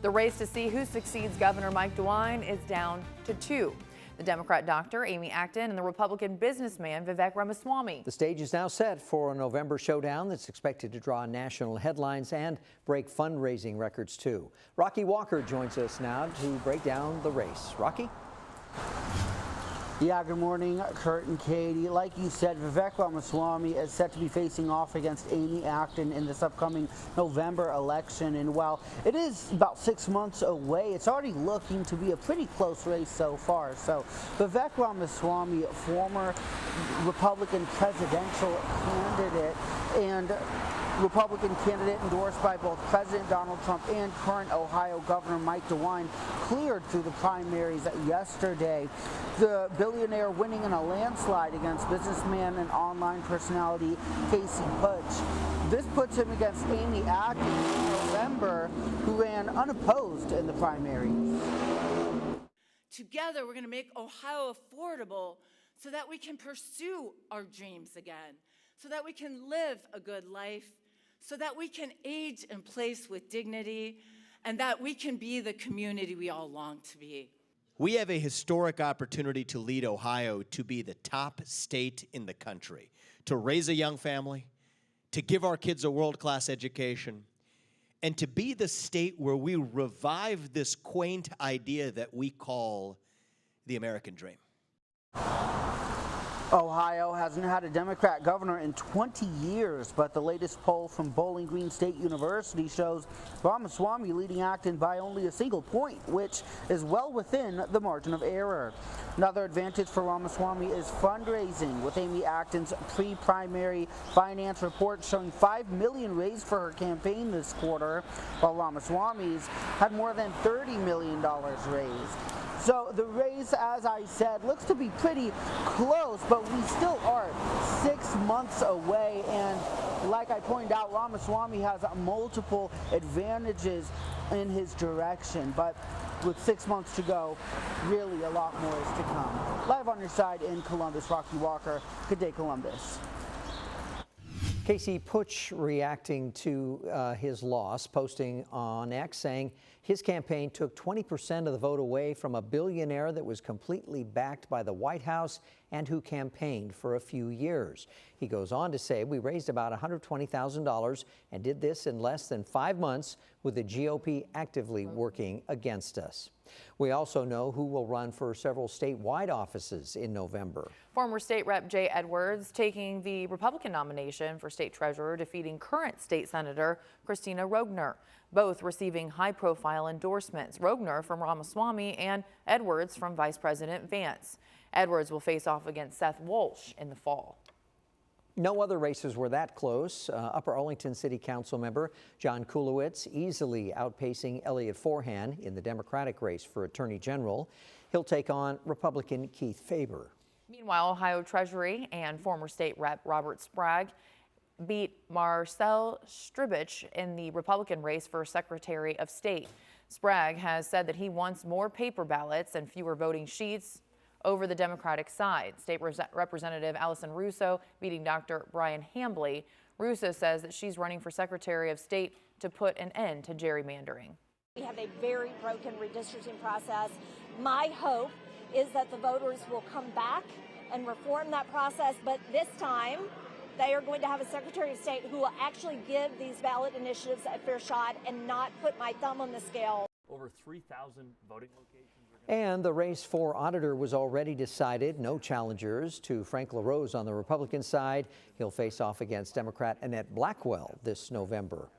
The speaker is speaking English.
The race to see who succeeds Governor Mike DeWine is down to 2. The Democrat doctor, Amy Acton, and the Republican businessman, Vivek Ramaswamy. The stage is now set for a November showdown that's expected to draw national headlines and break fundraising records, too. Rocky Walker joins us now to break down the race. Rocky? Yeah, good morning, Kurt and Katie. Like you said, Vivek Ramaswamy is set to be facing off against Amy Acton in this upcoming November election. And while it is about 6 months away, it's already looking to be a pretty close race so far. So Vivek Ramaswamy, former Republican presidential candidate and Republican candidate endorsed by both President Donald Trump and current Ohio Governor Mike DeWine, cleared through the primaries yesterday. The billionaire winning in a landslide against businessman and online personality Casey Putsch. This puts him against Amy Acton in November, who ran unopposed in the primaries. Together, we're going to make Ohio affordable so that we can pursue our dreams again, so that we can live a good life, so that we can age in place with dignity, and that we can be the community we all long to be. We have a historic opportunity to lead Ohio to be the top state in the country, to raise a young family, to give our kids a world-class education, and to be the state where we revive this quaint idea that we call the American dream. Ohio hasn't had a Democrat governor in 20 years, but the latest poll from Bowling Green State University shows Ramaswamy leading Acton by only a single point, which is well within the margin of error. Another advantage for Ramaswamy is fundraising, with Amy Acton's pre-primary finance report showing $5 million raised for her campaign this quarter, while Ramaswamy's had more than $30 million raised. So the race, as I said, looks to be pretty close, but we still are 6 months away. And like I pointed out, Ramaswamy has multiple advantages in his direction. But with 6 months to go, really a lot more is to come. Live on your side in Columbus, Rocky Walker. Good day, Columbus. Casey Putsch reacting to his loss, posting on X saying his campaign took 20% of the vote away from a billionaire that was completely backed by the White House and who campaigned for a few years. He goes on to say, we raised about $120,000 and did this in less than 5 months with the GOP actively working against us. We also know who will run for several statewide offices in November. Former State Rep Jay Edwards taking the Republican nomination for state treasurer, defeating current state senator Christina Rogner, both receiving high-profile endorsements. Rogner from Ramaswamy and Edwards from Vice President Vance. Edwards will face off against Seth Walsh in the fall. No other races were that close. Upper Arlington City Council member John Kulowitz easily outpacing Elliott Forhan in the Democratic race for Attorney General. He'll take on Republican Keith Faber. Meanwhile, Ohio Treasury and former state rep Robert Sprague beat Marcel Stribich in the Republican race for Secretary of State. Sprague has said that he wants more paper ballots and fewer voting sheets over the Democratic side. State Representative Allison Russo beating Dr. Brian Hambly. Russo says that she's running for Secretary of State to put an end to gerrymandering. We have a very broken redistricting process. My hope is that the voters will come back and reform that process, but this time they are going to have a Secretary of State who will actually give these ballot initiatives a fair shot and not put my thumb on the scale. Over 3,000 voting locations. And the race for auditor was already decided. No challengers to Frank LaRose on the Republican side. He'll face off against Democrat Annette Blackwell this November.